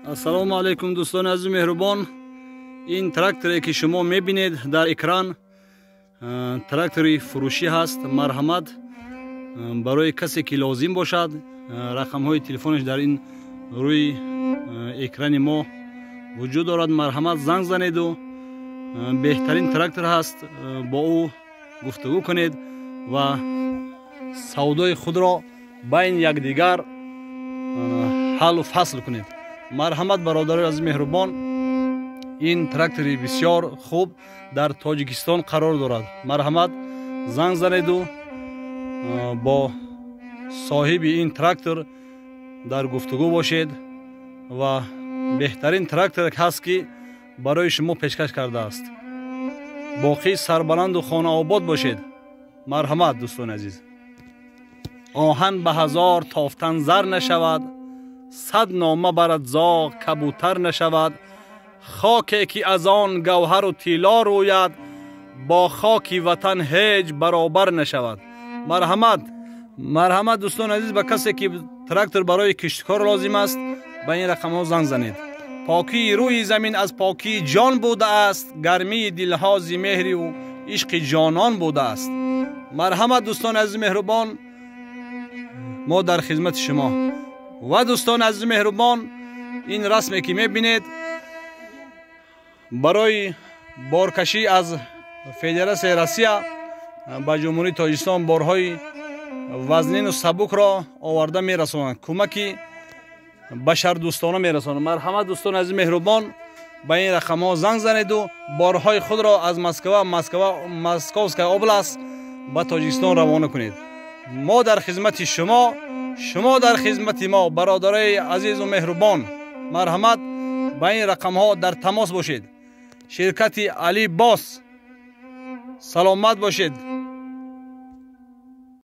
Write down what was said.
السلام علیکم دوستان عزیز مهربان. این تراکتوری که شما میبینید در اکران تراکتوری فروشی هست. مرحمت برای کسی که لازم باشد رقم های تلفنش در این روی اکران ما وجود دارد. مرحمت زنگ زنید و بهترین تراکتور هست، با او گفتگو کنید و سودای خود را بین یکدیگر حل و فصل کنید. مرحمت برادر از مهربان، این تراکتوری بسیار خوب در تاجیکستان قرار دارد. مرحمت زنگ زنید و با صاحب این تراکتور در گفتگو باشید و بهترین تراکتور هست که برای شما پیشکش کرده است. باقی سربلند و خانه آباد باشید. مرحمت دوستان عزیز. آهن به هزار تافتن زر نشود، صد نامه برد زاغ کبوتر نشود. خاکی که از آن گوهر و طلا روید، با خاکی وطن هیچ برابر نشود. مرحمت دوستان عزیز، به کسی که تراکتور برای کشتکار لازم است به این رقم ها زنگ زنید. پاکی روی زمین از پاکی جان بوده است، گرمی دلها ز مهر و عشق جانان بوده است. مرحمت دوستان عزیز مهربان، ما در خدمت شما. و دوستان عزیز مهربان، این رسمی که میبینید برای بارکشی از فدراسیون روسیه به جمهوری تاجیکستان بارهای وزنین و سبک را آورده میرسانند، کمکی بشر دوستانه میرسانند. مرحمت دوستان عزیز مهربان، به این رقم ها زنگ زنید و بارهای خود را از مسکوسکای اوبلاست به تاجیکستان روانه کنید. ما در خدمت شما، شما در خدمت ما، برادرای عزیز و مهربان. مرحمت به این رقم ها در تماس باشید. شرکت علی باس، سلامت باشید.